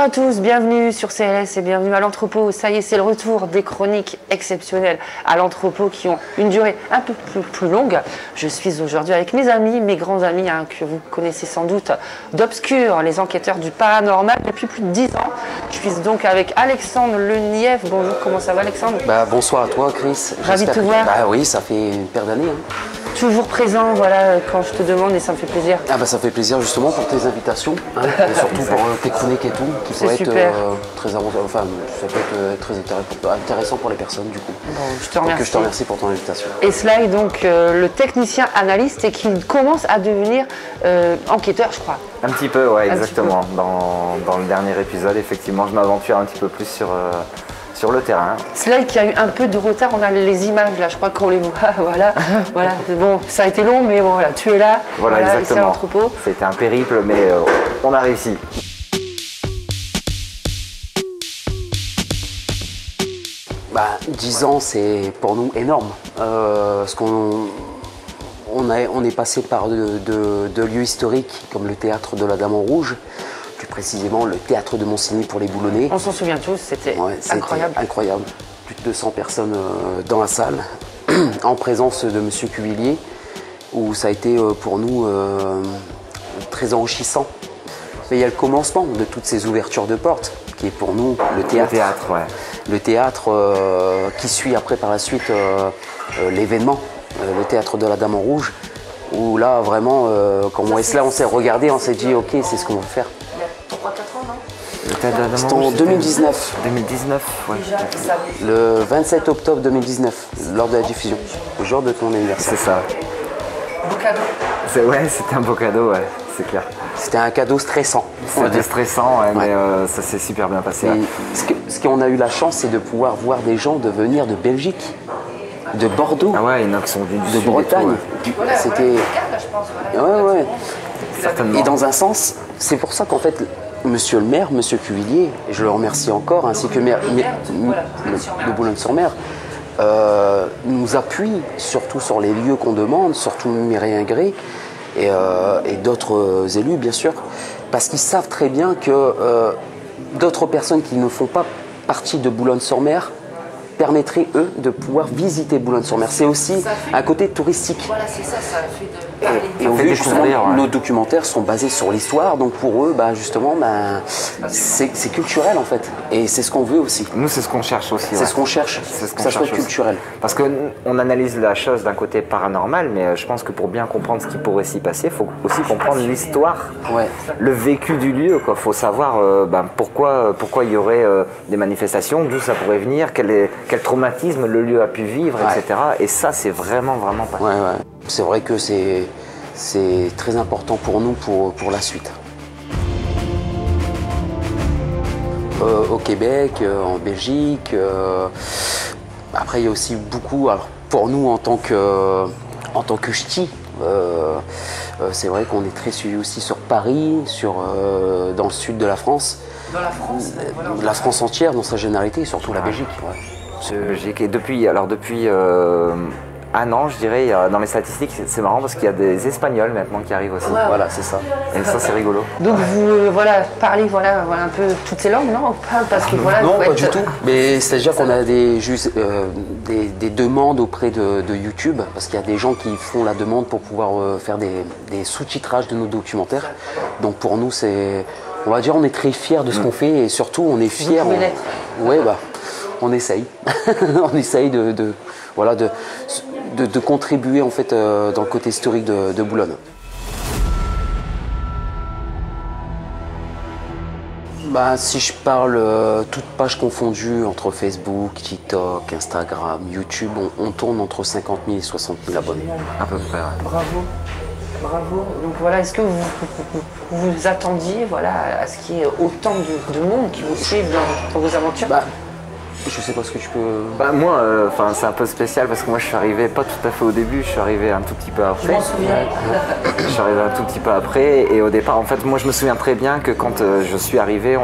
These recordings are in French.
Bonjour à tous, bienvenue sur CLS et bienvenue à l'entrepôt. Ça y est, c'est le retour des chroniques exceptionnelles à l'entrepôt qui ont une durée un peu plus longue. Je suis aujourd'hui avec mes amis, mes grands amis que vous connaissez sans doute d'Obscur, les enquêteurs du paranormal depuis plus de 10 ans. Je suis donc avec Alexandre Lenièvre. Bonjour, comment ça va Alexandre? Bonsoir à toi Chris. Ravi de te voir. Oui, ça fait une paire d'années. Toujours présent, voilà, quand je te demande et ça me fait plaisir. Ça fait plaisir justement pour tes invitations, et surtout pour tes chroniques et tout, qui pourraient être très avantageux, ça peut être très intéressant pour les personnes du coup. Bon, je te remercie. Donc je te remercie pour ton invitation. Et Sly, donc le technicien analyste et qui commence à devenir enquêteur, je crois. Un petit peu, ouais, exactement. Dans le dernier épisode, effectivement, je m'aventure un petit peu plus sur le terrain. Sly qui a eu un peu de retard, on a les images là, je crois qu'on les voit, voilà. Bon, ça a été long, mais bon, voilà, tu es là, voilà exactement. Ici à l'entrepôt. C'était un périple, mais on a réussi. Bah, 10 ans, c'est pour nous énorme, parce qu'on est passé par de lieux historiques comme le théâtre de la Dame en Rouge, plus précisément le théâtre de Monsigny pour les Boulonnais. On s'en souvient tous, c'était incroyable. Incroyable. Plus de 200 personnes dans la salle, en présence de M. Cuvillier, où ça a été pour nous très enrichissant. Mais il y a le commencement de toutes ces ouvertures de portes, qui est pour nous le théâtre. Le théâtre qui suit après par la suite l'événement, le théâtre de la Dame en Rouge, où là vraiment, quand moi et cela on s'est regardé, on s'est dit ok, c'est ce qu'on veut faire. C'était en 2019. 2019, ouais. Le 27 octobre 2019, lors de la diffusion, le jour de ton anniversaire. C'est ça. Beau cadeau. Ouais, c'était un beau cadeau, ouais, c'est clair. C'était un cadeau stressant. C'était stressant, ouais, mais ça s'est super bien passé. Ce qu'on a eu la chance, c'est de pouvoir voir des gens de venir de Belgique, de Bordeaux, il y en a qui sont venus de Bretagne. C'était. Ouais. Certainement. Et dans un sens, c'est pour ça qu'en fait, Monsieur le maire, Monsieur Cuvillier, et je le remercie encore, ainsi que le maire de Boulogne-sur-Mer, nous appuie surtout sur les lieux qu'on demande, surtout Mireille Ingré et d'autres élus bien sûr, parce qu'ils savent très bien que d'autres personnes qui ne font pas partie de Boulogne-sur-Mer permettraient eux de pouvoir visiter Boulogne-sur-Mer. C'est aussi un côté touristique. Voilà, c'est ça, ça fait de... Et au vu justement, nos documentaires sont basés sur l'histoire, donc pour eux, justement, c'est culturel en fait. Et c'est ce qu'on veut aussi. Nous, c'est ce qu'on cherche aussi. C'est ce qu'on cherche, que ça soit culturel. Parce qu'on analyse la chose d'un côté paranormal, mais je pense que pour bien comprendre ce qui pourrait s'y passer, il faut aussi comprendre l'histoire, le vécu du lieu. Il faut savoir pourquoi il y aurait des manifestations, d'où ça pourrait venir, quel traumatisme le lieu a pu vivre, etc. Et ça, c'est vraiment pas. C'est vrai que c'est très important pour nous pour la suite. Au Québec, en Belgique, après il y a aussi beaucoup, alors pour nous en tant que ch'ti, c'est vrai qu'on est très suivi aussi sur Paris, dans le sud de la France. Dans la France, la France entière dans sa généralité, et surtout la Belgique. Et depuis un an, je dirais, dans les statistiques, c'est marrant parce qu'il y a des Espagnols maintenant qui arrivent aussi. Voilà, c'est ça. Et ça, c'est rigolo. Donc vous parlez un peu toutes ces langues, non? Parce que non, pas du tout. Mais c'est-à-dire qu'on a des demandes auprès de YouTube, parce qu'il y a des gens qui font la demande pour pouvoir faire des sous-titrages de nos documentaires. Donc pour nous, on va dire, on est très fiers de ce qu'on fait et surtout, on est fiers. On essaye. On essaye de contribuer en fait dans le côté historique de Boulogne. Si je parle toutes pages confondues entre Facebook, TikTok, Instagram, YouTube, on tourne entre 50 000 et 60 000 abonnés. À peu près, ouais. Bravo. Donc voilà, est-ce que vous vous attendiez à ce qu'il y ait autant de monde qui vous suivent dans vos aventures? Je sais pas ce que tu peux... Moi, c'est un peu spécial parce que moi je suis arrivé pas tout à fait au début, je suis arrivé un tout petit peu après. Je m'en souviens. Je suis arrivé un tout petit peu après et au départ, en fait, moi je me souviens très bien que quand je suis arrivé,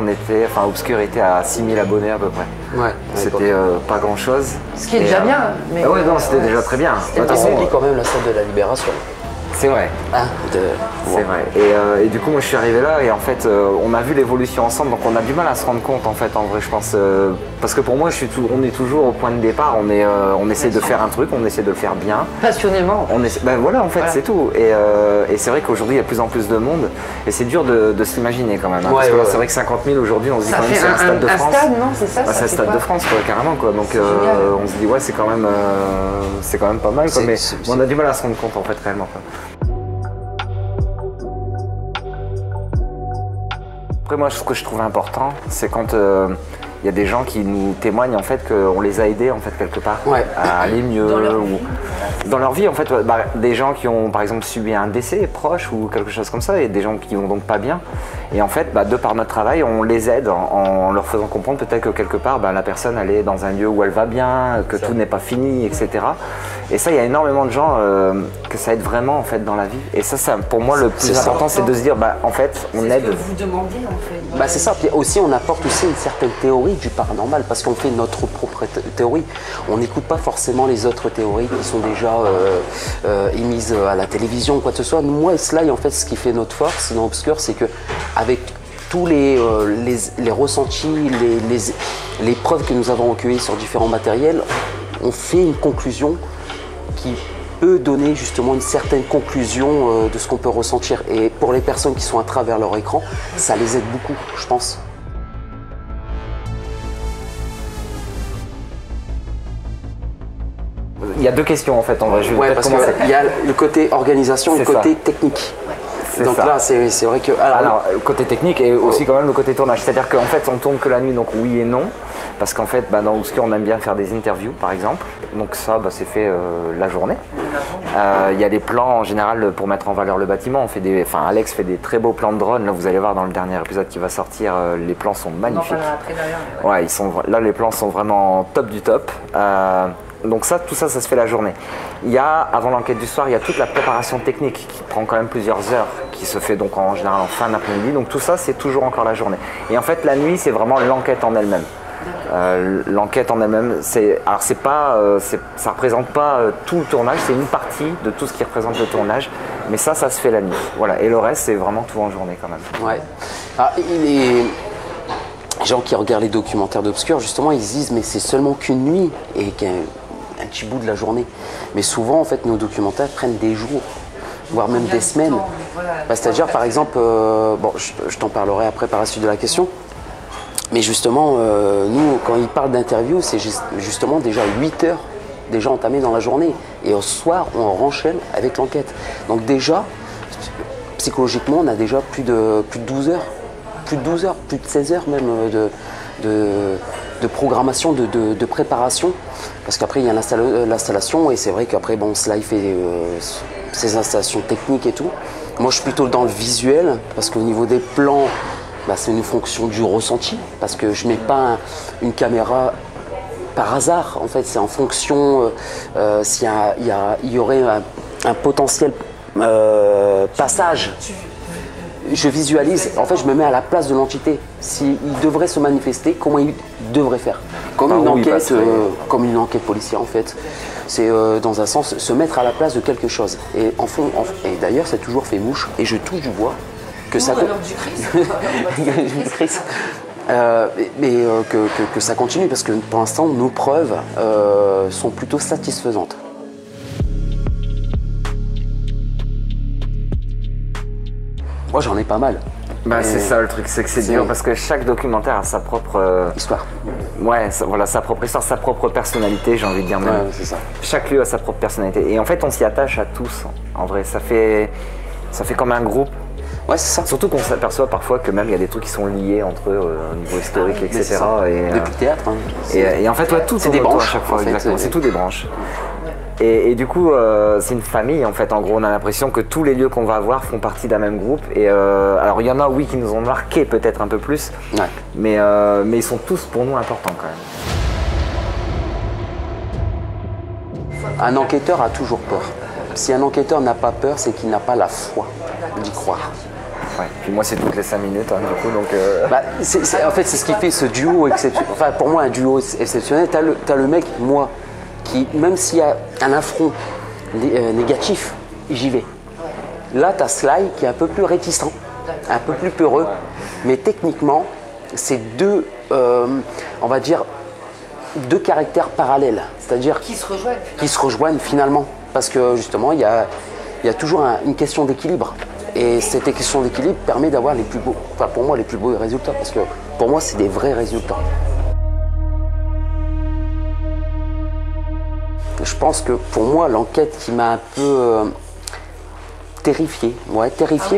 Obscur était à 6 000 abonnés à peu près. Ouais. C'était pas grand chose. Ce qui est déjà bien. Mais non, c'était déjà très bien. C'était quand même la salle de la Libération. C'est vrai. C'est vrai. Et du coup, moi, je suis arrivé là et en fait, on a vu l'évolution ensemble, donc on a du mal à se rendre compte, en fait, en vrai, je pense. Parce que pour moi, on est toujours au point de départ. On essaie de faire un truc, on essaie de le faire bien. Passionnément. Ben voilà, en fait, c'est tout. Et c'est vrai qu'aujourd'hui, il y a de plus en plus de monde et c'est dur de s'imaginer quand même. Hein, parce que là, c'est vrai que 50 000 aujourd'hui, on se dit quand même c'est un stade de France. Un stade, non, c'est ça. C'est un stade de France, quoi, carrément, quoi. Donc on se dit, ouais, c'est quand même pas mal, quoi. Mais on a du mal à se rendre compte, en fait, réellement, quoi. Après, moi, ce que je trouve important, c'est quand il y a des gens qui nous témoignent en fait qu'on les a aidés en fait quelque part à aller mieux dans leur vie en fait. Des gens qui ont par exemple subi un décès proche ou quelque chose comme ça et des gens qui vont donc pas bien et en fait de par notre travail on les aide en leur faisant comprendre peut-être que quelque part la personne elle est dans un lieu où elle va bien, que tout n'est pas fini, etc. Et ça il y a énormément de gens que ça aide vraiment en fait dans la vie et ça pour moi le plus important c'est de se dire en fait on aide. C'est ce que vous demandez en fait. C'est ça, puis aussi on apporte aussi une certaine théorie du paranormal parce qu'on fait notre propre théorie. On n'écoute pas forcément les autres théories qui sont déjà émises à la télévision ou quoi que ce soit. Moi et Sly, en fait, ce qui fait notre force dans Obscur, c'est que avec tous les ressentis, les preuves que nous avons recueillies sur différents matériels, on fait une conclusion qui peut donner justement une certaine conclusion de ce qu'on peut ressentir. Et pour les personnes qui sont à travers leur écran, ça les aide beaucoup, je pense. Il y a deux questions en fait en vrai. Parce qu'il y a le côté organisation et le côté technique. Donc là, c'est vrai que... Alors, côté technique et aussi quand même le côté tournage. C'est-à-dire qu'en fait, on tourne que la nuit, donc oui et non. Parce qu'en fait, dans Obscur, on aime bien faire des interviews, par exemple. Donc ça, c'est fait la journée. Il y a des plans, en général, pour mettre en valeur le bâtiment. Alex fait des très beaux plans de drone. Là, vous allez voir dans le dernier épisode qui va sortir, les plans sont magnifiques. Après, d'ailleurs. Là, les plans sont vraiment top du top. Donc tout ça se fait la journée. Avant l'enquête du soir, il y a toute la préparation technique qui prend quand même plusieurs heures, qui se fait donc en général en fin d'après-midi. Donc tout ça, c'est toujours encore la journée. Et en fait, la nuit, c'est vraiment l'enquête en elle-même. L'enquête en elle-même, ça représente pas tout le tournage, c'est une partie de tout ce qui représente le tournage, mais ça se fait la nuit. Voilà. Et le reste, c'est vraiment tout en journée quand même. Ouais. Les gens qui regardent les documentaires d'Obscur, justement, ils se disent mais c'est seulement qu'une nuit et qu'un petit bout de la journée. Mais souvent, en fait, nos documentaires prennent des jours, voire même des semaines. C'est-à-dire, par exemple, je t'en parlerai après par la suite de la question. Mais justement, nous, quand ils parlent d'interview, c'est justement déjà 8 heures déjà entamées dans la journée. Et au soir, on renchaîne avec l'enquête. Donc déjà, psychologiquement, on a déjà plus de 12 heures. Plus de 12 heures, plus de 16 heures même de programmation, de préparation. Parce qu'après, il y a l'installation. Et c'est vrai qu'après, Sly fait ses installations techniques et tout. Moi, je suis plutôt dans le visuel. Parce qu'au niveau des plans, c'est une fonction du ressenti, parce que je ne mets pas une caméra par hasard, en fait, c'est en fonction s'il y aurait un potentiel passage. Je visualise, en fait, je me mets à la place de l'entité. S'il devrait se manifester, comment il devrait faire. Comme une enquête policière, en fait. C'est dans un sens se mettre à la place de quelque chose. Et d'ailleurs, c'est toujours fait mouche, et je touche du bois. Que ça que ça continue parce que pour l'instant nos preuves sont plutôt satisfaisantes. Moi j'en ai pas mal. C'est ça le truc, c'est que c'est dur parce que chaque documentaire a sa propre histoire. Sa propre histoire, sa propre personnalité, j'ai envie de dire même. C'est ça. Chaque lieu a sa propre personnalité et en fait on s'y attache à tous. En vrai, ça fait comme un groupe. Ouais, c'est ça. Surtout qu'on s'aperçoit parfois que même il y a des trucs qui sont liés entre eux au niveau historique, etc. Depuis le théâtre. Et en fait, tout c'est des branches à chaque fois, en fait, exactement. C'est tout des branches. Et du coup, c'est une famille en fait. En gros, on a l'impression que tous les lieux qu'on va voir font partie d'un même groupe. Et alors, il y en a, qui nous ont marqué peut-être un peu plus. Ouais. Mais ils sont tous pour nous importants quand même. Un enquêteur a toujours peur. Si un enquêteur n'a pas peur, c'est qu'il n'a pas la foi d'y croire. Ouais. Puis moi, c'est toutes les 5 minutes, du coup, donc... En fait, c'est ce qui fait ce duo exceptionnel. Enfin, pour moi, un duo exceptionnel. T'as le mec, moi, qui, même s'il y a un affront négatif, j'y vais. Là, tu as Sly qui est un peu plus réticent, un peu plus peureux. Mais techniquement, c'est deux, on va dire, deux caractères parallèles. C'est-à-dire qui se rejoignent finalement. Parce que justement, il y a toujours une question d'équilibre. Et cette question d'équilibre permet d'avoir les plus beaux, enfin pour moi, les plus beaux résultats. Parce que pour moi, c'est des vrais résultats. Je pense que pour moi, l'enquête qui m'a un peu terrifié,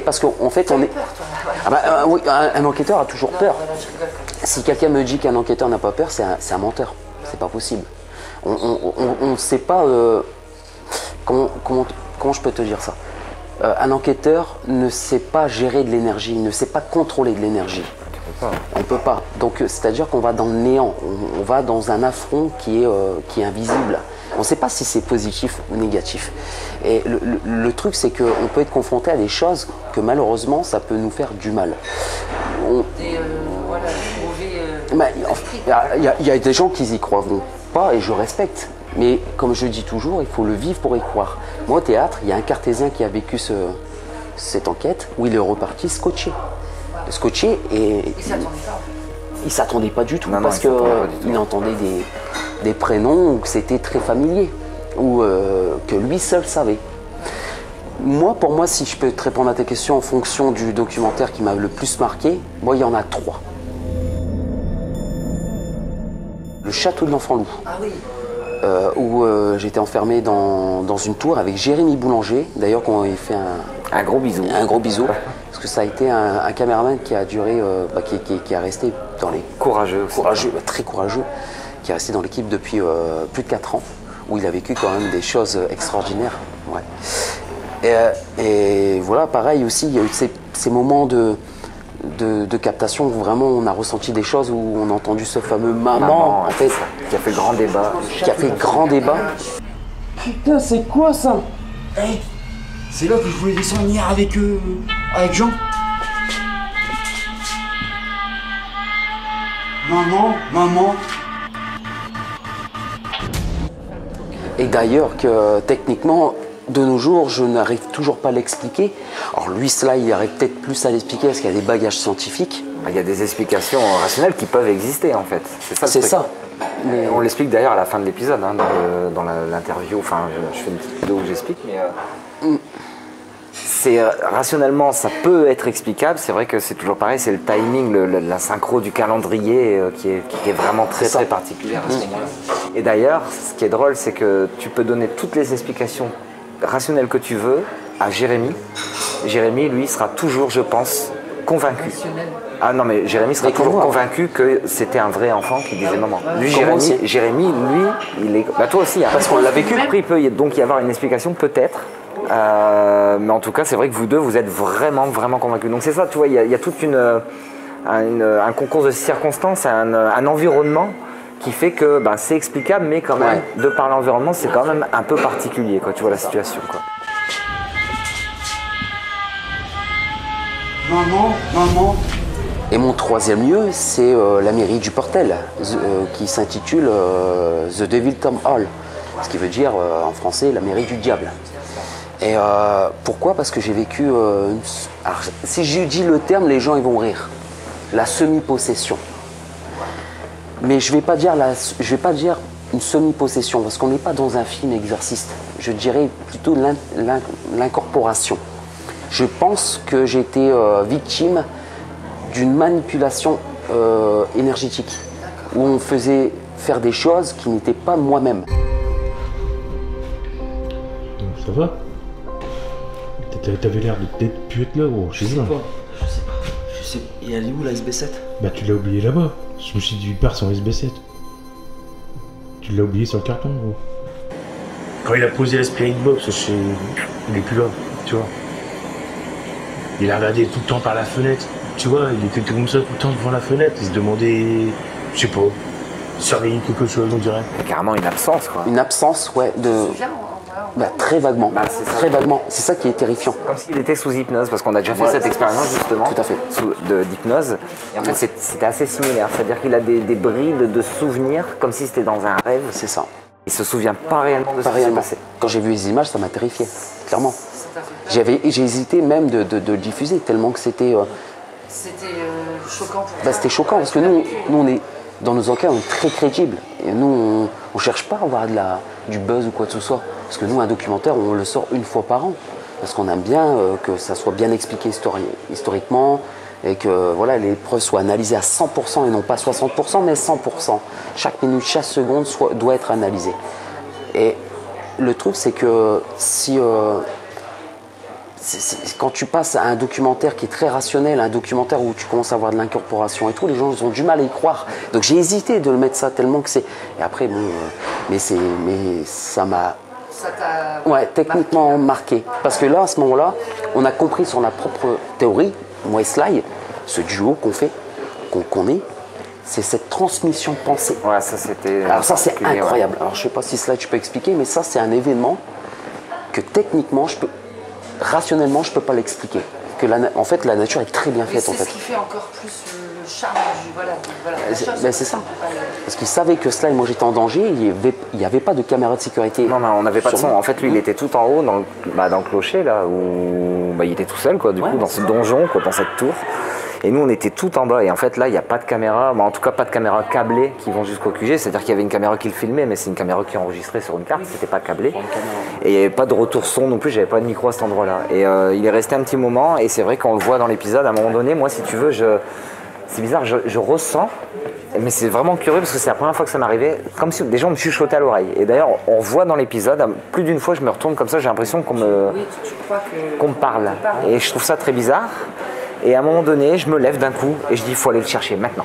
parce qu'en fait, on est. Oui, un enquêteur a toujours peur. Si quelqu'un me dit qu'un enquêteur n'a pas peur, c'est un menteur. C'est pas possible. On ne sait pas comment je peux te dire ça. Un enquêteur ne sait pas gérer de l'énergie, ne sait pas contrôler de l'énergie. On ne peut pas. Donc, c'est-à-dire qu'on va dans le néant, on va dans un affront qui est invisible. On ne sait pas si c'est positif ou négatif. Et le truc, c'est qu'on peut être confronté à des choses que malheureusement, ça peut nous faire du mal. Il y a des gens qui y croiront pas et je respecte. Mais comme je dis toujours, il faut le vivre pour y croire. Moi, au théâtre, il y a un Cartésien qui a vécu cette enquête où il est reparti scotché. Scotché et il s'attendait pas du tout parce qu'il entendait des prénoms où c'était très familier ou que lui seul savait. Moi, pour moi, si je peux te répondre à tes questions en fonction du documentaire qui m'a le plus marqué, moi, il y en a 3. Le château de l'Enfant Loup. Ah oui. Où j'étais enfermé dans une tour avec Jérémy Boulanger. D'ailleurs, qu'on avait fait un gros bisou. Un gros bisou. Parce que ça a été un caméraman qui a duré, qui est resté dans les... Courageux. Très courageux. Qui est resté dans l'équipe depuis plus de 4 ans. Où il a vécu quand même des choses extraordinaires. Ouais. Et voilà, pareil aussi, il y a eu ces moments de captation où vraiment on a ressenti des choses, où on a entendu ce fameux maman en fait, qui a fait grand débat. Putain, c'est quoi ça? Hey, c'est là que je voulais descendre hier avec Jean. Maman. Et d'ailleurs que techniquement, de nos jours, je n'arrive toujours pas à l'expliquer. Alors lui, cela, il arrive peut-être plus à l'expliquer parce qu'il y a des bagages scientifiques. Il y a des explications rationnelles qui peuvent exister en fait. C'est ça. Mais on l'explique d'ailleurs à la fin de l'épisode, hein, dans l'interview. Enfin, je fais une petite vidéo où j'explique, mais rationnellement, ça peut être explicable. C'est vrai que c'est toujours pareil, c'est le timing, la synchro du calendrier qui est vraiment très particulière à ce moment-là. Et d'ailleurs, ce qui est drôle, c'est que tu peux donner toutes les explications rationnelles que tu veux à Jérémy. Jérémy, lui, sera toujours, je pense, convaincu. Ah non, mais Jérémy sera toujours convaincu que c'était un vrai enfant qui disait maman. Lui, Jérémy, lui, il est... Bah toi aussi, hein, parce qu'on l'a vécu. Après, il peut donc y avoir une explication, peut-être. Mais en tout cas, c'est vrai que vous deux, vous êtes vraiment convaincus. Donc c'est ça, tu vois, il y a tout un concours de circonstances, un environnement qui fait que c'est explicable, mais quand même, de par l'environnement, c'est quand même un peu particulier, quoi, tu vois, la situation, quoi. Maman. Et mon 3e lieu, c'est la mairie du Portel, qui s'intitule The Devil Town Hall, ce qui veut dire en français la mairie du diable. Et pourquoi? Parce que j'ai vécu... alors, si je dis le terme, les gens ils vont rire. La semi-possession. Mais je vais pas dire une semi-possession, parce qu'on n'est pas dans un film exorciste. Je dirais plutôt l'incorporation. Je pense que j'ai été victime d'une manipulation énergétique, où on me faisait faire des choses qui n'étaient pas moi-même. Donc ça va? T'avais l'air d'être pu être là, gros. Je sais pas. Et elle est où la SB7? Bah tu l'as oublié là-bas. Je me suis dit, il part sans SB7. Tu l'as oublié sur le carton, gros. Quand il a posé la spirit box, il est plus là, tu vois. Il a regardé tout le temps par la fenêtre. Tu vois, il était comme ça tout le temps devant la fenêtre. Il se demandait, je sais pas, surveiller quelque chose, on dirait. Carrément une absence, quoi. Une absence, ouais, très vaguement. Très vaguement. C'est ça qui est terrifiant. Comme s'il était sous hypnose, parce qu'on a déjà fait cette expérience justement. Tout à fait. D'hypnose. Et en fait, c'était assez similaire. C'est-à-dire qu'il a des brides de souvenirs, comme si c'était dans un rêve. C'est ça. Il se souvient pas réellement de ce qui s'est passé. Quand j'ai vu les images, ça m'a terrifié, clairement. J'ai hésité même de le diffuser, tellement que c'était... C'était choquant pour bah, c'était choquant, parce que nous on est, dans nos enquêtes, on est très crédibles. Et nous, on cherche pas à avoir du buzz ou quoi que ce soit. Parce que nous, un documentaire, on le sort une fois par an. Parce qu'on aime bien que ça soit bien expliqué historiquement, et que voilà, les preuves soient analysées à 100% et non pas 60%, mais 100%. Chaque minute, chaque seconde doit être analysée. Et le truc, c'est que si... quand tu passes à un documentaire qui est très rationnel, un documentaire où tu commences à avoir de l'incorporation et tout, les gens ils ont du mal à y croire. Donc j'ai hésité de le mettre ça tellement que c'est... Et après, bon, mais ça m'a... Ça t'a... Ouais, techniquement marqué. Parce que là, à ce moment-là, on a compris sur la propre théorie, moi et Sly, ce duo qu'on est, c'est cette transmission de pensée. Ouais, ça c'était... Alors ça c'est incroyable. Alors je sais pas si Sly tu peux expliquer, mais ça c'est un événement que techniquement, rationnellement, je peux pas l'expliquer. En fait, la nature est très bien faite. En fait. C'est ce qui fait encore plus le charme du... Ben, c'est ça. Parce qu'il savait que Sly, moi j'étais en danger, il n'y avait pas de caméra de sécurité. Non, on n'avait pas de son. En fait, lui, il était tout en haut dans le clocher, là, où il était tout seul, quoi, du coup, dans ce donjon, quoi, dans cette tour. Et nous, on était tout en bas. Et en fait, là, il n'y a pas de caméra, en tout cas pas de caméra câblée qui vont jusqu'au QG. C'est-à-dire qu'il y avait une caméra qui le filmait, mais c'est une caméra qui enregistrait sur une carte, c'était pas câblé. Et il n'y avait pas de retour son non plus, j'avais pas de micro à cet endroit-là. Et il est resté un petit moment, et c'est vrai qu'on le voit dans l'épisode, à un moment donné, moi, si tu veux, c'est bizarre, je ressens, mais c'est vraiment curieux parce que c'est la première fois que ça m'arrivait, comme si des gens me chuchotaient à l'oreille. Et d'ailleurs, on voit dans l'épisode, plus d'une fois, je me retourne comme ça, j'ai l'impression qu'on me parle. Et je trouve ça très bizarre. Et à un moment donné, je me lève d'un coup et je dis il faut aller le chercher maintenant.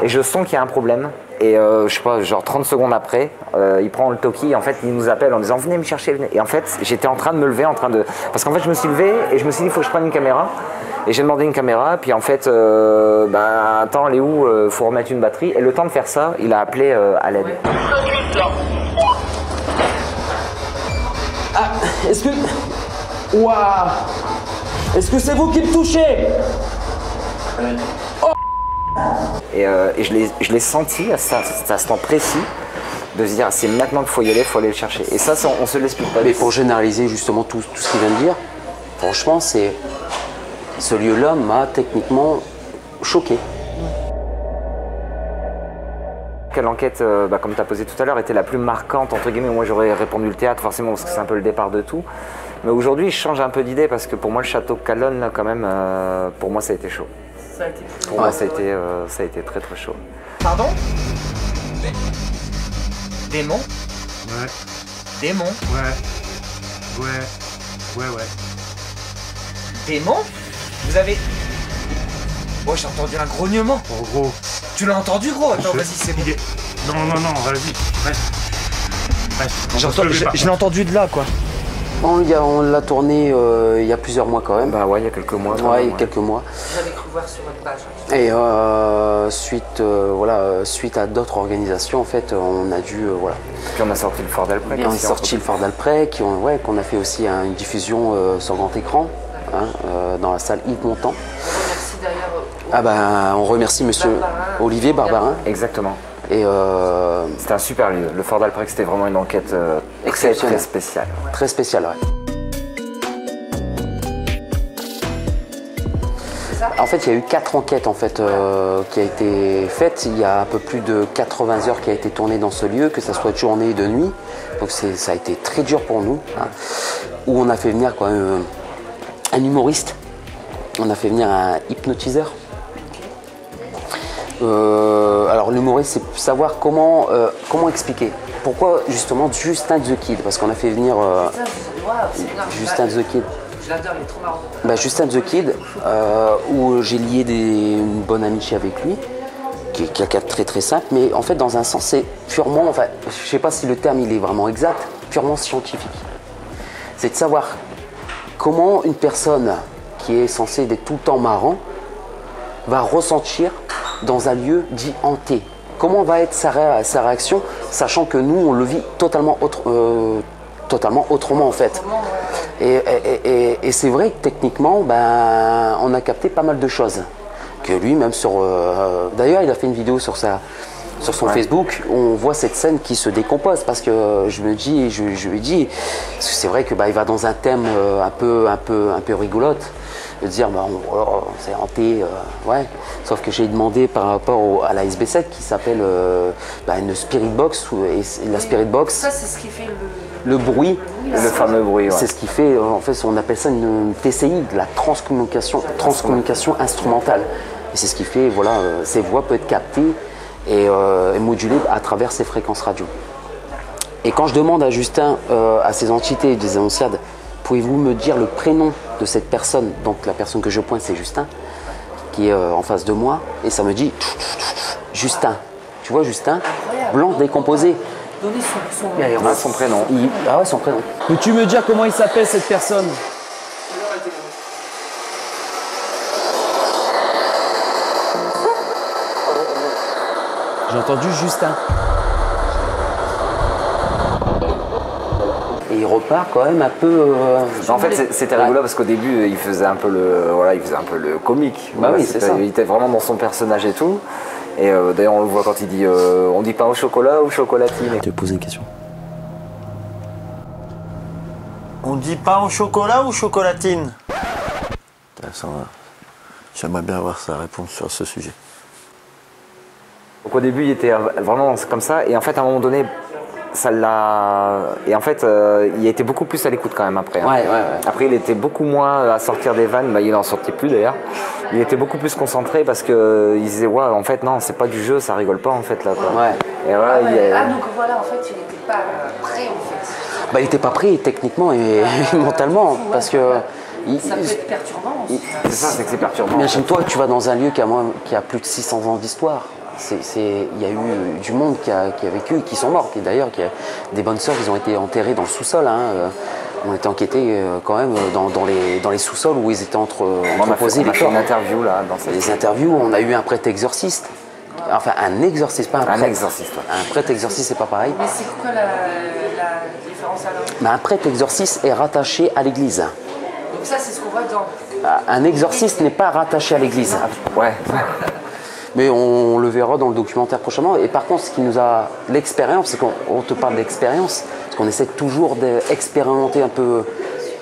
Et je sens qu'il y a un problème. Et je sais pas, genre 30 secondes après, il prend le talkie et en fait il nous appelle en disant venez me chercher, venez. Et en fait j'étais en train de me lever, parce qu'en fait je me suis levé et je me suis dit il faut que je prenne une caméra. Et j'ai demandé une caméra, puis en fait, attends, elle est où, faut remettre une batterie. Et le temps de faire ça, il a appelé à l'aide. Ah, est-ce que... Waouh! Est-ce que c'est vous qui me touchez? Oh! Et je l'ai senti à cet instant précis, de se dire c'est maintenant qu'il faut y aller, il faut aller le chercher. Et ça on se l'explique pas. Mais pour généraliser justement tout ce qu'il vient de dire, franchement, ce lieu-là m'a techniquement choqué. Quelle enquête, comme tu as posé tout à l'heure, était la plus marquante, entre guillemets? Moi j'aurais répondu le théâtre forcément parce que c'est un peu le départ de tout. Mais aujourd'hui je change un peu d'idée parce que pour moi le château Calonne, là, quand même, pour moi ça a été chaud. Ça a été pour moi ça a été très très chaud. Pardon? Démon? Ouais. Démon? Ouais. Démon? Vous avez... Oh, j'ai entendu un grognement. En gros. Tu l'as entendu, gros? Attends, vas-y, c'est bon. Non, vas-y. Reste. Je l'ai entendu de là, quoi. On l'a tourné il y a plusieurs mois quand même. Bah ouais, il y a quelques mois. Ouais, il y a quelques mois. J'avais cru voir sur votre page. Et suite à d'autres organisations, en fait, on a dû... Puis on a sorti le Fort d'Alprey. On a sorti le Fort d'Alprey, qu'on a fait aussi une diffusion sur grand écran, dans la salle Yves Montand. Merci d'ailleurs. On remercie monsieur Olivier Barbarin. Exactement. Et c'était un super lieu. Le Fort d'Alprey, c'était vraiment une enquête exceptionnelle. Très spéciale. Très spéciale, ouais. En fait, il y a eu 4 enquêtes en fait, qui a été faites. Il y a un peu plus de 80 heures qui a été tourné dans ce lieu, que ce soit de journée et de nuit. Donc ça a été très dur pour nous. Où on a fait venir un humoriste. On a fait venir un hypnotiseur. Alors l'humoriste, c'est savoir comment expliquer. Pourquoi justement Justin the Kid? Parce qu'on a fait venir Justin the Kid. Je l'adore, il est trop marrant. Justin the Kid, où j'ai lié une bonne amitié avec lui, qui est quelqu'un de très très simple, mais en fait dans un sens c'est purement, enfin je sais pas si le terme il est vraiment exact, purement scientifique. C'est de savoir comment une personne qui est censée être tout le temps marrant va ressentir dans un lieu dit hanté. Comment va être sa réaction, sachant que nous on le vit totalement autrement en fait. Et c'est vrai que techniquement, on a capté pas mal de choses. Que lui, même sur... D'ailleurs, il a fait une vidéo sur sur son Facebook, on voit cette scène qui se décompose parce que je me dis, je lui dis, c'est vrai que il va dans un thème un peu rigolote, de dire c'est hanté, ouais. Sauf que j'ai demandé par rapport à la SB7 qui s'appelle une Spirit Box et la Spirit Box. Ça c'est ce qui fait le bruit. Le fameux bruit. Ouais. C'est ce qui fait, en fait, on appelle ça une TCI, de la transcommunication instrumentale. Et c'est ce qui fait, voilà, ces voix peuvent être captées et modulées à travers ces fréquences radio. Et quand je demande à Justin, à ces entités des énonciades, pouvez-vous me dire le prénom de cette personne? Donc la personne que je pointe, c'est Justin, qui est en face de moi, et ça me dit Justin. Tu vois, Justin, blanc décomposé. Donner son prénom. Ah ouais, son prénom. Peux-tu me dire comment il s'appelle cette personne? J'ai entendu Justin. Et il repart quand même un peu. En fait, c'était rigolo parce qu'au début, il faisait un peu le comique. Bah oui, c'est ça. Il était vraiment dans son personnage et tout. Et d'ailleurs, on le voit quand il dit on dit pain au chocolat ou chocolatine. Je te poser une question. On dit pain au chocolat ou chocolatine? J'aimerais bien avoir sa réponse sur ce sujet. Donc au début, il était vraiment comme ça. Et en fait, à un moment donné, ça l'a. Et en fait, il a été beaucoup plus à l'écoute quand même après. Hein. Ouais. Après, il était beaucoup moins à sortir des vannes. Il n'en sortait plus d'ailleurs. Il était beaucoup plus concentré parce qu'il disait ouais, en fait, non, c'est pas du jeu, ça rigole pas en fait là. Quoi. Ouais. Et voilà, donc voilà, en fait, il n'était pas prêt en fait. Il n'était pas prêt techniquement et mentalement parce que. Ça peut être perturbant aussi. C'est ça, c'est que c'est perturbant. Imagine-toi que tu vas dans un lieu qui a plus de 600 ans d'histoire. Il y a eu du monde qui a vécu, qui sont morts. Et d'ailleurs, des bonnes sœurs, ils ont été enterrés dans le sous-sol. Hein. On était enquêtés quand même dans les sous-sols où ils étaient entreposés. On a fait une interview là. Des interviews, on a eu un prêtre exorciste. Enfin, un exorciste, pas un prêtre. Un exorciste. Ouais. Un prêtre exorciste, c'est pas pareil. Mais c'est quoi la différence alors? Un prêtre exorciste est rattaché à l'église. Donc ça, c'est ce qu'on voit dans... Un exorciste n'est pas rattaché à l'église. Ouais. Mais on le verra dans le documentaire prochainement. Et par contre, ce qui nous a l'expérience, c'est qu'on te parle d'expérience, parce qu'on essaie toujours d'expérimenter un peu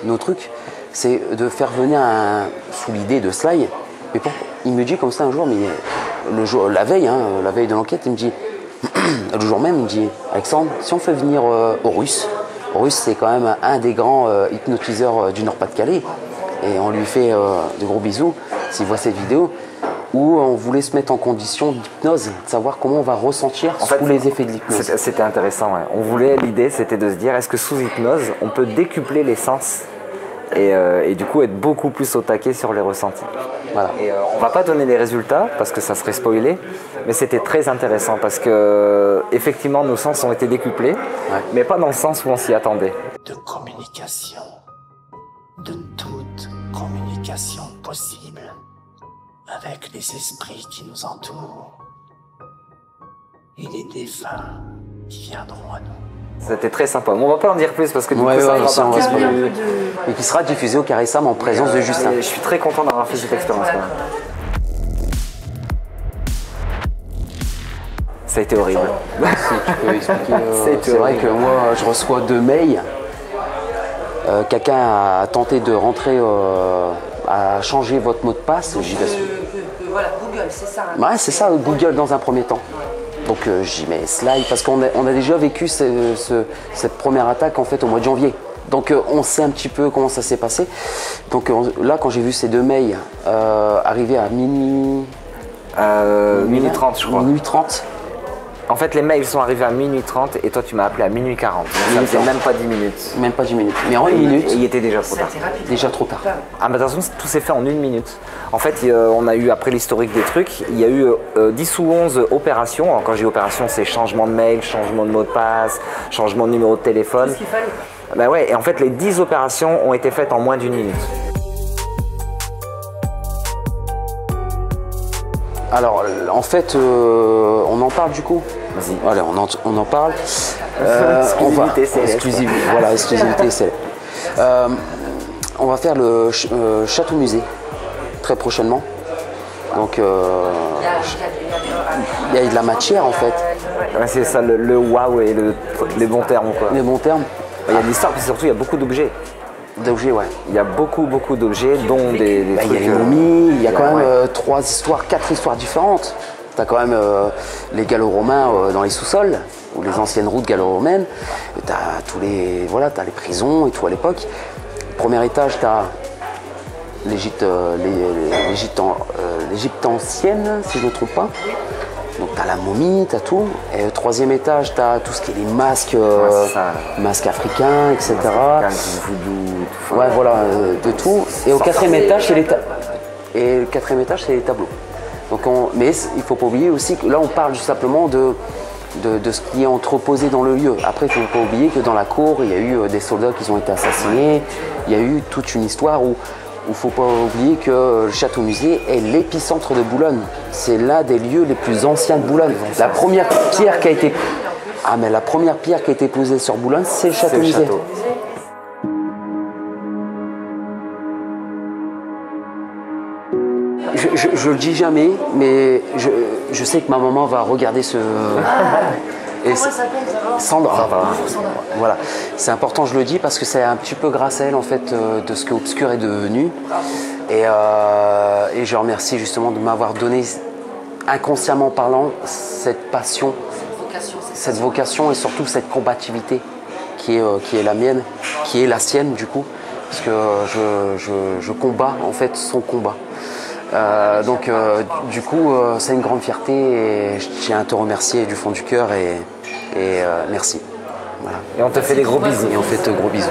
nos trucs, c'est de faire venir sous l'idée de Sly. Mais il me dit comme ça un jour, mais la veille de l'enquête, il me dit, le jour même, il me dit, Alexandre, si on fait venir Horus, c'est quand même un des grands hypnotiseurs du Nord-Pas-de-Calais, et on lui fait de gros bisous s'il voit cette vidéo, où on voulait se mettre en condition d'hypnose, de savoir comment on va ressentir sous les effets de l'hypnose. C'était intéressant, ouais. L'idée c'était de se dire, est-ce que sous hypnose, on peut décupler les sens et du coup être beaucoup plus au taquet sur les ressentis. Voilà. Et on va pas donner les résultats parce que ça serait spoilé, mais c'était très intéressant parce que effectivement nos sens ont été décuplés, mais pas dans le sens où on s'y attendait. De communication, de toute communication possible avec les esprits qui nous entourent et les défunts qui viendront à nous. C'était très sympa. Mais on va pas en dire plus parce que du coup ça va partir. Et qui sera diffusé au Carissam en présence de Justin. Je suis très content d'avoir fait cette expérience. Ça a été horrible. Si tu peux expliquer. C'est vrai que moi, je reçois 2 mails. Quelqu'un a tenté de rentrer, à changer votre mot de passe. Voilà, Google, c'est ça. Hein. Ouais, c'est ça, Google dans un premier temps. Donc j'y mets Sly parce qu'on a déjà vécu cette première attaque en fait au mois de janvier. Donc on sait un petit peu comment ça s'est passé. Donc là, quand j'ai vu ces 2 mails arriver à minuit 30, je crois. Minuit 30. En fait, les mails sont arrivés à minuit 30 et toi, tu m'as appelé à minuit 40. Ça faisait même pas 10 minutes. Même pas 10 minutes. Mais en 1 minute. Il était déjà trop tard. Déjà trop tard. Ah, mais attention, tout s'est fait en 1 minute. En fait, on a eu, après l'historique des trucs, il y a eu 10 ou 11 opérations. Alors, quand je dis opération, c'est changement de mail, changement de mot de passe, changement de numéro de téléphone. C'est ce qu'il fallait. Bah ouais, et en fait, les 10 opérations ont été faites en moins d'1 minute. Alors, en fait, on en parle du coup. Vas-y. Allez, on en parle. Exclusivité céleste. Voilà, exclusivité céleste. On va faire le Château Musée très prochainement. Donc, il y a de la matière en fait. Ouais, c'est ça, le waouh et les bons termes, quoi. Les bons termes. Il y a de l'histoire, puis surtout, il y a beaucoup d'objets. D'objets, ouais. Il y a beaucoup d'objets, dont des Bah, trucs... il y a les momies, il y a quand même ouais. 4 histoires différentes. Tu as quand même les gallo-romains dans les sous-sols, ou les anciennes routes gallo-romaines. Tu as t'as les prisons et tout à l'époque. Premier étage, tu as l'Égypte ancienne, si je ne me trompe pas. Donc tu as la momie, tu as tout. Et au troisième étage, tu as tout ce qui est les masques, masques africains, etc. Voodoo, tout. Ouais, voilà, de tout. Et au quatrième étage, c'est les tableaux. Donc mais il ne faut pas oublier aussi que là, on parle juste simplement de ce qui est entreposé dans le lieu. Après, il ne faut pas oublier que dans la cour, il y a eu des soldats qui ont été assassinés. Il y a eu toute une histoire où il ne faut pas oublier que le château-musée est l'épicentre de Boulogne. C'est l'un des lieux les plus anciens de Boulogne. La première pierre qui a été... la première pierre qui a été posée sur Boulogne, c'est le château-musée. Je le dis jamais, mais je sais que ma maman va regarder ce... Et Sandra. Voilà. C'est important, je le dis, parce que c'est un petit peu grâce à elle, en fait, de ce que Obscur est devenu. Et je remercie justement de m'avoir donné, inconsciemment parlant, cette passion, cette vocation et surtout cette combativité qui est la mienne, qui est la sienne du coup, parce que je combats en fait son combat. Du coup, c'est une grande fierté et je tiens à te remercier du fond du cœur et merci. Voilà. Et on te fait des gros bisous. Et on fait de gros bisous.